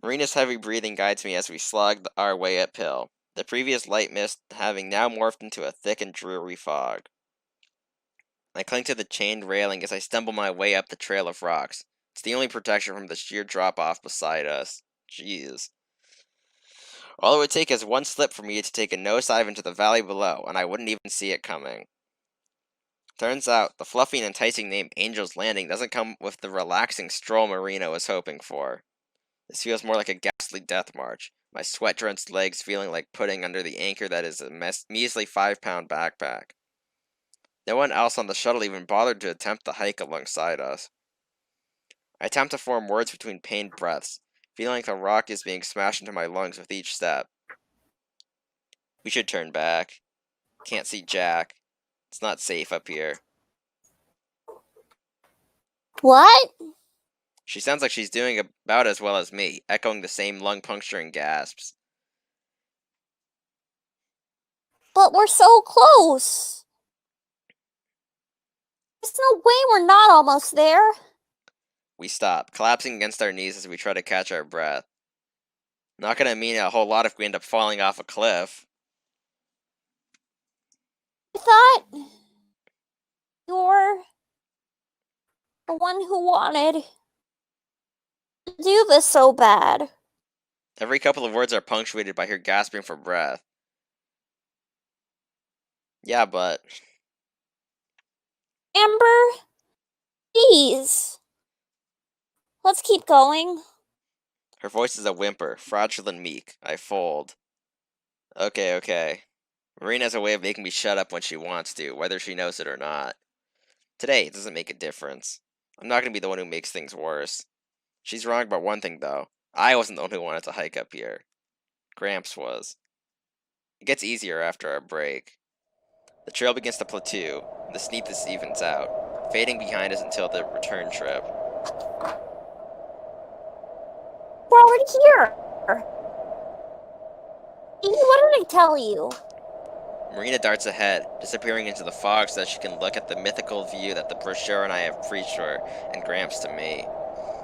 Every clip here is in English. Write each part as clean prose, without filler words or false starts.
Marina's heavy breathing guides me as we slog our way uphill, the previous light mist having now morphed into a thick and dreary fog. I cling to the chained railing as I stumble my way up the trail of rocks. It's the only protection from the sheer drop-off beside us. Jeez. All it would take is one slip for me to take a nosedive into the valley below, and I wouldn't even see it coming. Turns out, the fluffy and enticing name Angel's Landing doesn't come with the relaxing stroll Marina was hoping for. This feels more like a ghastly death march, my sweat-drenched legs feeling like pudding under the anchor that is a measly 5-pound backpack. No one else on the shuttle even bothered to attempt the hike alongside us. I attempt to form words between pained breaths, feeling like the rock is being smashed into my lungs with each step. We should turn back. Can't see Jack. It's not safe up here. What? She sounds like she's doing about as well as me, echoing the same lung-puncturing gasps. But we're so close. There's no way we're not almost there. We stop, collapsing against our knees as we try to catch our breath. Not gonna mean a whole lot if we end up falling off a cliff. I thought you're the one who wanted to do this so bad. Every couple of words are punctuated by her gasping for breath. Yeah, but... Amber, please. Let's keep going. Her voice is a whimper, fragile and meek. I fold. Okay. Marina has a way of making me shut up when she wants to, whether she knows it or not. Today, it doesn't make a difference. I'm not going to be the one who makes things worse. She's wrong about one thing, though. I wasn't the one who wanted to hike up here. Gramps was. It gets easier after our break. The trail begins to plateau, and the steepness evens out, fading behind us until the return trip. We're already here. What did I tell you? Marina darts ahead, disappearing into the fog so that she can look at the mythical view that the brochure and I have preached her, and Gramps to me.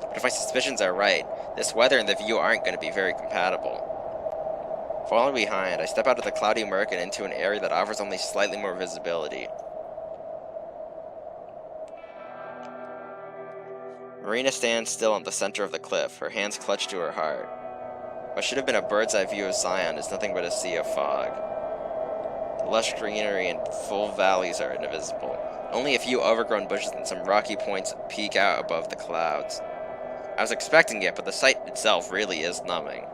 But if my suspicions are right, this weather and the view aren't going to be very compatible. Falling behind, I step out of the cloudy murk and into an area that offers only slightly more visibility. Marina stands still on the center of the cliff, her hands clutched to her heart. What should have been a bird's eye view of Zion is nothing but a sea of fog. The lush greenery and full valleys are invisible. Only a few overgrown bushes and some rocky points peek out above the clouds. I was expecting it, but the sight itself really is numbing.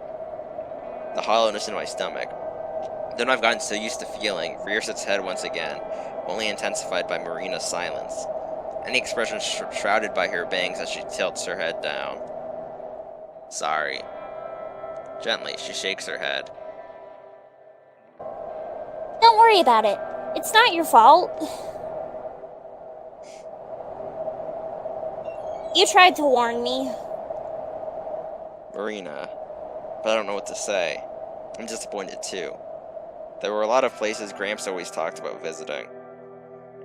The hollowness in my stomach, then I've gotten so used to feeling, rears its head once again, only intensified by Marina's silence. Any expression shrouded by her bangs as she tilts her head down. Sorry. Gently, she shakes her head. Don't worry about it. It's not your fault. You tried to warn me. Marina. But I don't know what to say. I'm disappointed too. There were a lot of places Gramps always talked about visiting.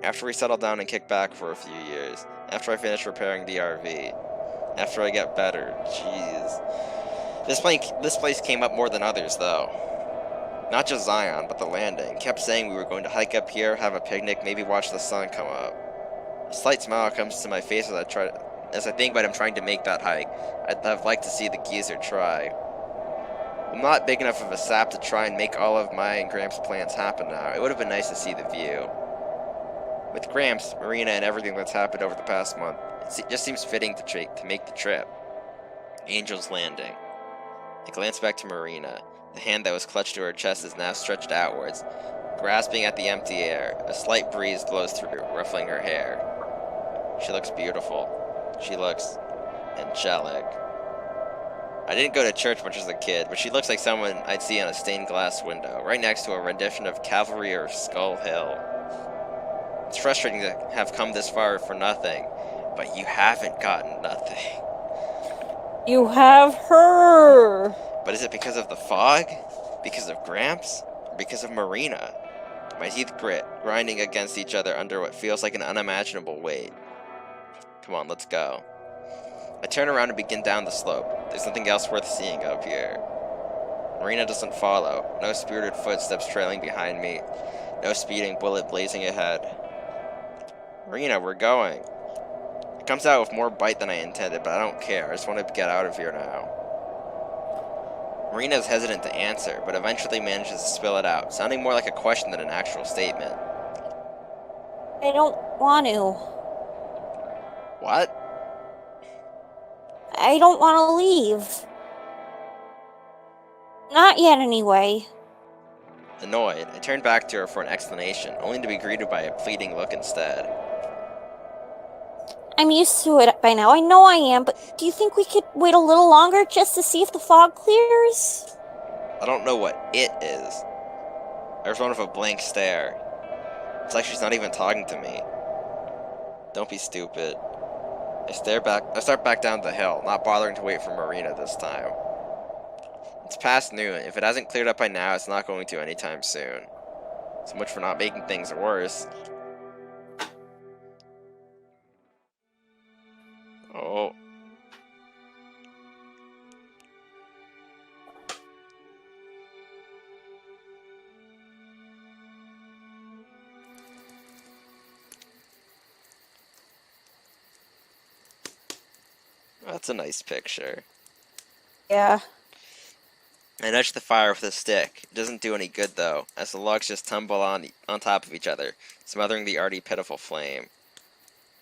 After we settle down and kick back for a few years, after I finish repairing the RV, after I get better, jeez. This place came up more than others, though. Not just Zion, but the landing. Kept saying we were going to hike up here, have a picnic, maybe watch the sun come up. A slight smile comes to my face as I think about him trying to make that hike. I'd have liked to see the geezer try. I'm not big enough of a sap to try and make all of my and Gramps' plans happen now. It would have been nice to see the view. With Gramps, Marina, and everything that's happened over the past month, it just seems fitting to make the trip. Angel's Landing. I glance back to Marina. The hand that was clutched to her chest is now stretched outwards, grasping at the empty air. A slight breeze blows through, ruffling her hair. She looks beautiful. She looks angelic. I didn't go to church much as a kid, but she looks like someone I'd see on a stained glass window, right next to a rendition of Cavalry or Skull Hill. It's frustrating to have come this far for nothing, but you haven't gotten nothing. You have her. But is it because of the fog? Because of Gramps? Or because of Marina? My teeth grit, grinding against each other under what feels like an unimaginable weight. Come on, let's go. I turn around and begin down the slope, There's nothing else worth seeing up here. Marina doesn't follow. No spirited footsteps trailing behind me. No speeding bullet blazing ahead. Marina, we're going. It comes out with more bite than I intended, but I don't care. I just want to get out of here now. Marina is hesitant to answer, but eventually manages to spill it out, sounding more like a question than an actual statement. I don't want to. What? I don't want to leave. Not yet, anyway. Annoyed, I turned back to her for an explanation, only to be greeted by a pleading look instead. I'm used to it by now. I know I am, but do you think we could wait a little longer just to see if the fog clears? I don't know what it is. I respond with a blank stare. It's like she's not even talking to me. Don't be stupid. I start back down the hill, not bothering to wait for Marina this time. It's past noon. If it hasn't cleared up by now, it's not going to anytime soon. So much for not making things worse. Oh. That's a nice picture. Yeah. I nudge the fire with a stick. It doesn't do any good though, as the logs just tumble on top of each other, smothering the already pitiful flame.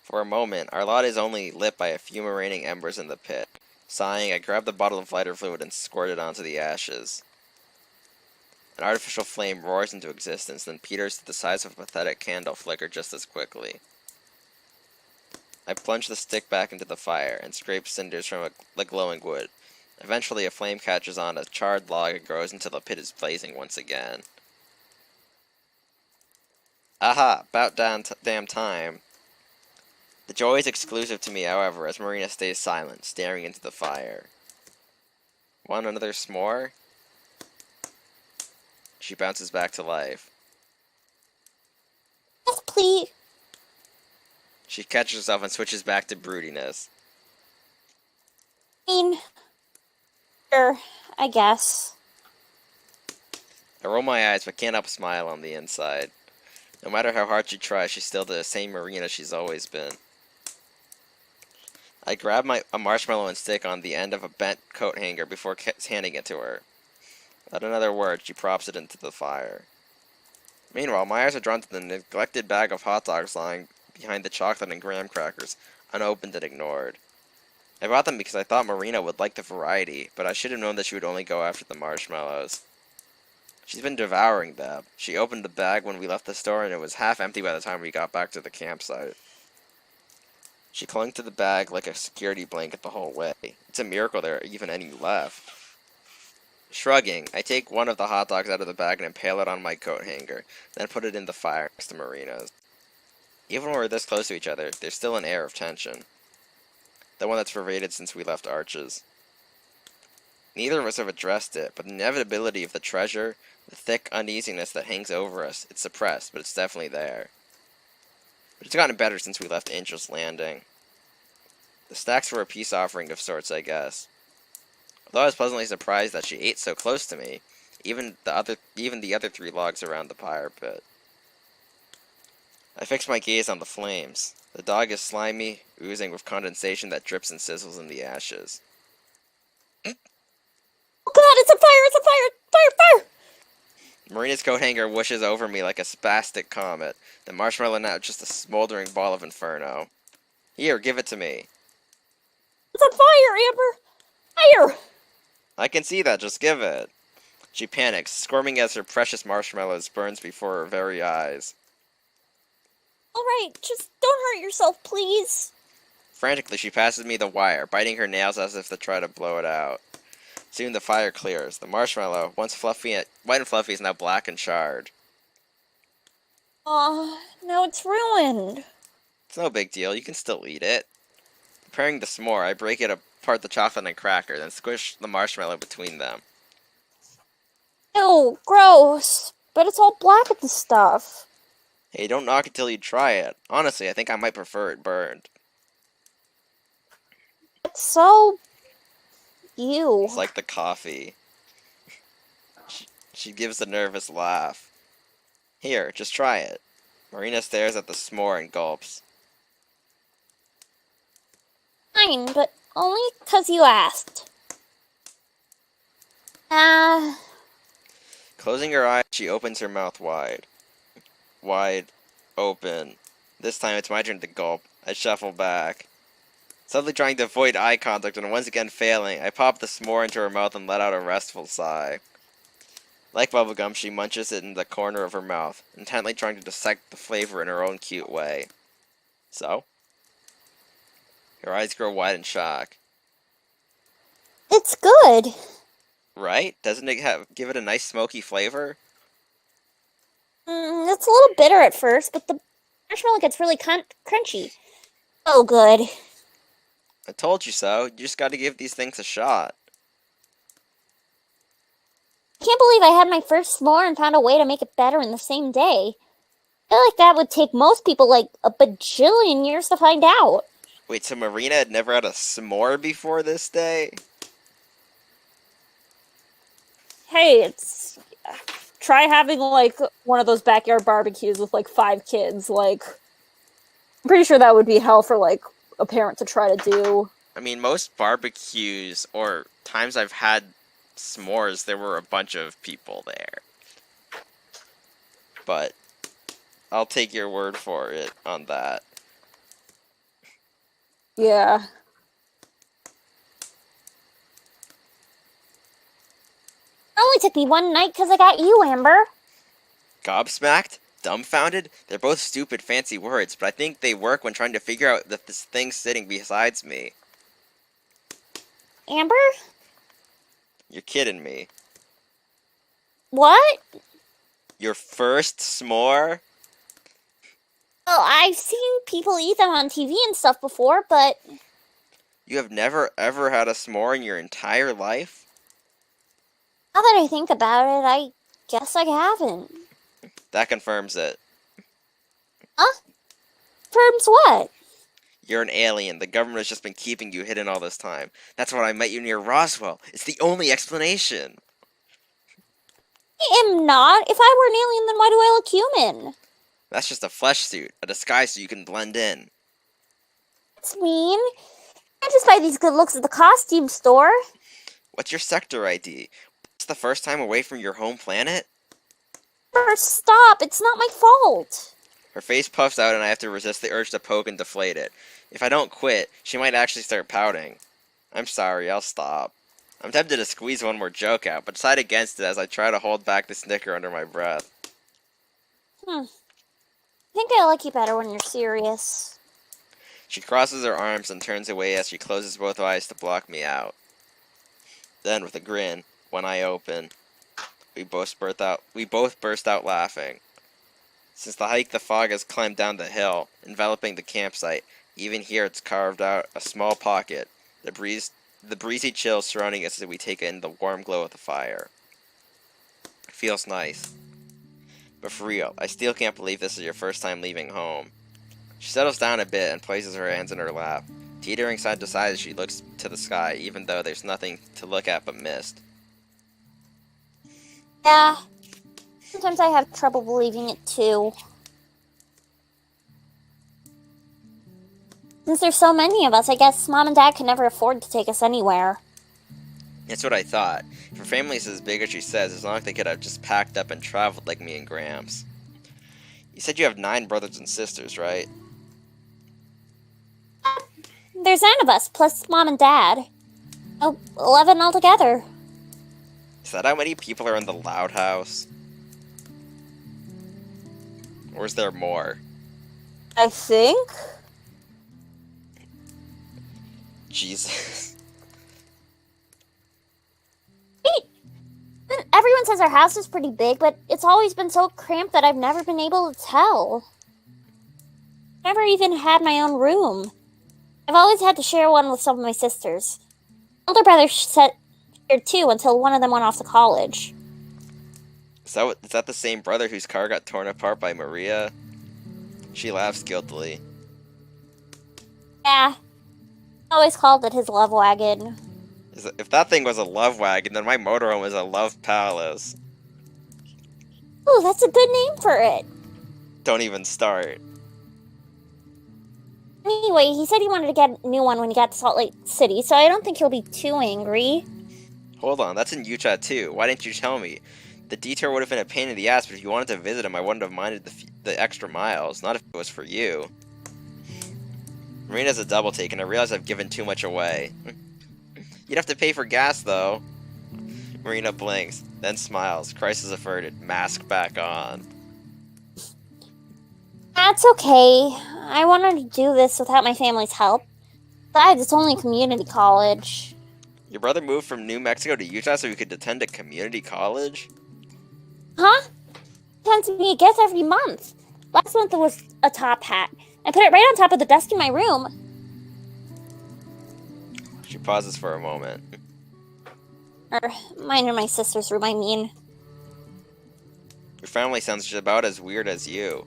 For a moment, our lot is only lit by a few remaining embers in the pit. Sighing, I grab the bottle of lighter fluid and squirt it onto the ashes. An artificial flame roars into existence, then peters to the size of a pathetic candle flicker just as quickly. I plunge the stick back into the fire and scrape cinders from the glowing wood. Eventually, a flame catches on a charred log and grows until the pit is blazing once again. Aha! About damn time. The joy is exclusive to me, however, as Marina stays silent, staring into the fire. Want another s'more? She bounces back to life. Yes, please. She catches herself and switches back to broodiness. Sure, I guess. I roll my eyes but can't help a smile on the inside. No matter how hard she tries, she's still the same Marina she's always been. I grab a marshmallow and stick on the end of a bent coat hanger before handing it to her. Without another word, she props it into the fire. Meanwhile, my eyes are drawn to the neglected bag of hot dogs lying behind the chocolate and graham crackers, unopened and ignored. I bought them because I thought Marina would like the variety, but I should have known that she would only go after the marshmallows. She's been devouring them. She opened the bag when we left the store, and it was half empty by the time we got back to the campsite. She clung to the bag like a security blanket the whole way. It's a miracle there are even any left. Shrugging, I take one of the hot dogs out of the bag and impale it on my coat hanger, then put it in the fire next to Marina's. Even when we're this close to each other, there's still an air of tension. The one that's pervaded since we left Arches. Neither of us have addressed it, but the inevitability of the treasure, the thick uneasiness that hangs over us, it's suppressed, but it's definitely there. But it's gotten better since we left Angel's Landing. The stacks were a peace offering of sorts, I guess. Although I was pleasantly surprised that she ate so close to me, even the other 3 logs around the fire pit. I fix my gaze on the flames. The dog is slimy, oozing with condensation that drips and sizzles in the ashes. Oh god, it's a fire! It's a fire! Fire! Fire! Marina's coat hanger whooshes over me like a spastic comet, the marshmallow now just a smoldering ball of inferno. Here, give it to me. It's on fire, Amber! Fire! I can see that, just give it. She panics, squirming as her precious marshmallows burns before her very eyes. Alright, just don't hurt yourself, please. Frantically, she passes me the wire, biting her nails as if to try to blow it out. Soon the fire clears. The marshmallow, once white and fluffy, is now black and charred. Aw, now it's ruined. It's no big deal, you can still eat it. Preparing the s'more, I break it apart the chocolate and cracker, then squish the marshmallow between them. Ew, gross. But it's all black at the stuff. Hey, don't knock it till you try it. Honestly, I think I might prefer it burned. It's so... You. It's like the coffee. She gives a nervous laugh. Here, just try it. Marina stares at the s'more and gulps. Fine, but only 'cause you asked. Closing her eyes, she opens her mouth wide. Wide open. This time it's my turn to gulp. I shuffle back. Suddenly trying to avoid eye contact and once again failing, I pop the s'more into her mouth and let out a restful sigh. Like bubblegum, she munches it in the corner of her mouth, intently trying to dissect the flavor in her own cute way. So? Her eyes grow wide in shock. It's good. Right? Doesn't it give it a nice smoky flavor? It's a little bitter at first, but the marshmallow gets really crunchy. Oh, good. I told you so. You just gotta give these things a shot. I can't believe I had my first s'more and found a way to make it better in the same day. I feel like that would take most people like a bajillion years to find out. Wait, so Marina had never had a s'more before this day? Hey, it's try having like one of those backyard barbecues with like 5 kids. Like, I'm pretty sure that would be hell for like a parent to try to do. I mean, most barbecues or times I've had s'mores, there were a bunch of people there. But I'll take your word for it on that. Yeah. It only took me one night because I got you, Amber. Gobsmacked? Dumbfounded? They're both stupid fancy words, but I think they work when trying to figure out that this thing's sitting besides me. Amber? You're kidding me. What? Your first s'more? Well, I've seen people eat them on TV and stuff before, but You have never ever had a s'more in your entire life? now that I think about it, I guess I haven't. That confirms it. Firms what? You're an alien. The government has just been keeping you hidden all this time. That's why I met you near Roswell. It's the only explanation. I am not. If I were an alien, then why do I look human? That's just a flesh suit, a disguise so you can blend in. That's mean. I just buy these good looks at the costume store. What's your sector ID? It's the first time away from your home planet? First, stop. It's not my fault. Her face puffs out and I have to resist the urge to poke and deflate it. If I don't quit, she might actually start pouting. I'm sorry, I'll stop. I'm tempted to squeeze one more joke out, but decide against it as I try to hold back the snicker under my breath. I think I like you better when you're serious. She crosses her arms and turns away as she closes both eyes to block me out. Then, with a grin, one eye open, we both burst out laughing. Since the hike, the fog has climbed down the hill, enveloping the campsite. Even here, it's carved out a small pocket. The breezy chill surrounding us as we take in the warm glow of the fire. It feels nice. But for real, I still can't believe this is your first time leaving home. She settles down a bit and places her hands in her lap, teetering side to side as she looks to the sky, even though there's nothing to look at but mist. Yeah. Sometimes I have trouble believing it too. Since there's so many of us, I guess Mom and Dad can never afford to take us anywhere. That's what I thought. For families as big as she says, it's not like they could have just packed up and traveled like me and Gramps. You said you have 9 brothers and sisters, right? There's 9 of us, plus Mom and Dad. Oh, 11 altogether. Is that how many people are in the Loud House? Or is there more? I think. Jesus. Everyone says our house is pretty big, but it's always been so cramped that I've never been able to tell. Never even had my own room. I've always had to share one with some of my sisters. Older brother shared too until one of them went off to college. Is that the same brother whose car got torn apart by Maria? She laughs guiltily. Yeah. I always called it his love wagon. If that thing was a love wagon, then my motorhome is a love palace. Ooh, that's a good name for it. Don't even start. Anyway, he said he wanted to get a new one when he got to Salt Lake City, so I don't think he'll be too angry. Hold on, that's in Utah too. Why didn't you tell me? The detour would have been a pain in the ass, but if you wanted to visit him, I wouldn't have minded the extra miles. Not if it was for you. Marina's a double take, and I realize I've given too much away. You'd have to pay for gas, though. Marina blinks, then smiles. Crisis averted. Mask back on. That's okay. I wanted to do this without my family's help. Besides, it's only community college. Your brother moved from New Mexico to Utah so he could attend a community college? Huh? He sends me a gift every month. Last month it was a top hat. I put it right on top of the desk in my room. She pauses for a moment. Or mine and my sister's room, I mean. Your family sounds just about as weird as you.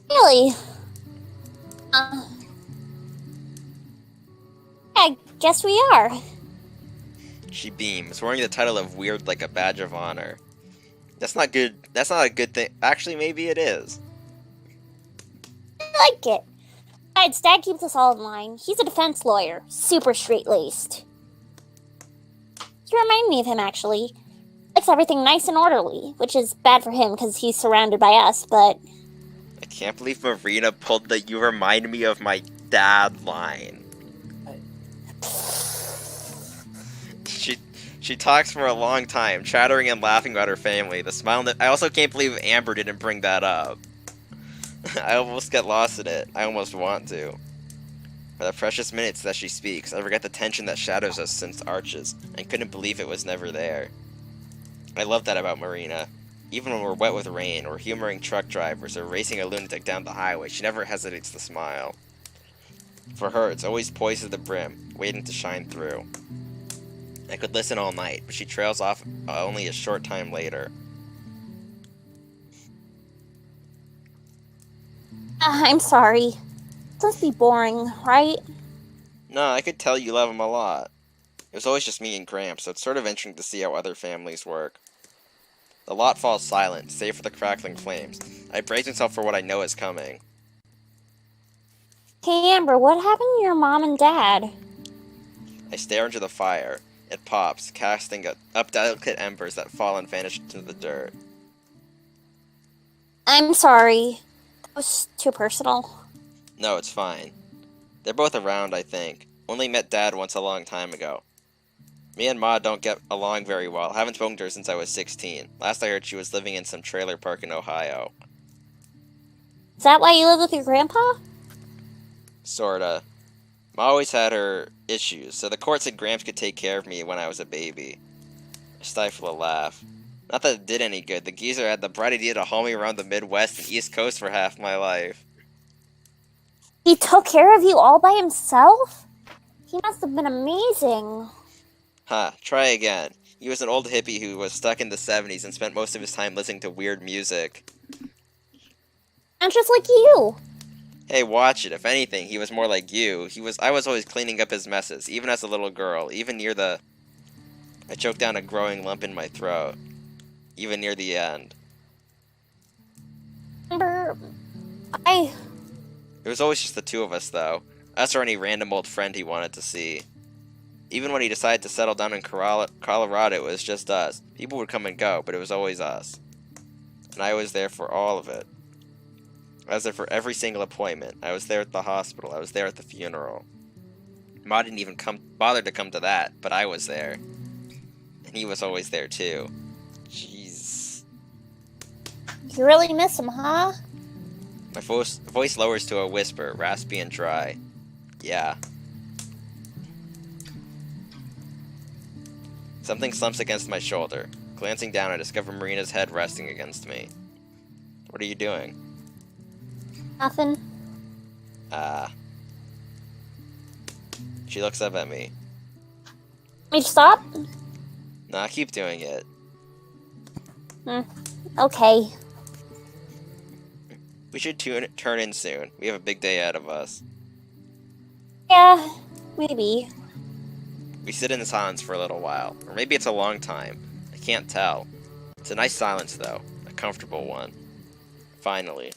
Really? I guess we are. She beams, wearing the title of weird like a badge of honor. That's not good. That's not a good thing. Actually, maybe it is. I like it. Besides, Dad keeps us all in line. He's a defense lawyer, super straight-laced. You remind me of him, actually. Likes everything nice and orderly, which is bad for him because he's surrounded by us, but... I can't believe Marina pulled the "you remind me of my dad" line. She talks for a long time, chattering and laughing about her family. The smile that I also can't believe Amber didn't bring that up. I almost get lost in it. I almost want to. For the precious minutes that she speaks, I forget the tension that shadows us since Arches, and couldn't believe it was never there. I love that about Marina. Even when we're wet with rain, or humoring truck drivers, or racing a lunatic down the highway, she never hesitates to smile. For her, it's always poised to the brim, waiting to shine through. I could listen all night, but she trails off only a short time later. I'm sorry. It must be boring, right? No, I could tell you love him a lot. It was always just me and Gramps, so it's sort of interesting to see how other families work. The lot falls silent, save for the crackling flames. I brace myself for what I know is coming. Hey, Amber, what happened to your mom and dad? I stare into the fire. It pops, casting up delicate embers that fall and vanish into the dirt. I'm sorry. It was too personal. No, it's fine. They're both around, I think. Only met Dad once a long time ago. Me and Ma don't get along very well. Haven't spoken to her since I was 16. Last I heard she was living in some trailer park in Ohio. Is that why you live with your grandpa? Sorta. Ma always had her issues, so the court said Gramps could take care of me when I was a baby. I stifle a laugh. Not that it did any good. The geezer had the bright idea to haul me around the Midwest and East Coast for half my life. He took care of you all by himself? He must have been amazing. Huh, try again. He was an old hippie who was stuck in the 70s and spent most of his time listening to weird music. And just like you. Hey, watch it. If anything, he was more like you. I was always cleaning up his messes, even as a little girl, even near the... I choked down a growing lump in my throat. Even near the end. Amber, It was always just the two of us, though. Us or any random old friend he wanted to see. Even when he decided to settle down in Colorado, it was just us. People would come and go, but it was always us. And I was there for all of it. I was there for every single appointment. I was there at the hospital. I was there at the funeral. Ma didn't even bother to come to that, but I was there. And he was always there, too. Jeez. you really miss him, huh? My voice lowers to a whisper, raspy and dry. Yeah. Something slumps against my shoulder. Glancing down, I discover Marina's head resting against me. What are you doing? Nothing. She looks up at me. Me to stop? Nah, keep doing it. Okay. We should turn in soon. We have a big day ahead of us. Yeah, maybe. We sit in silence for a little while, or maybe it's a long time. I can't tell. It's a nice silence, though, a comfortable one. Finally,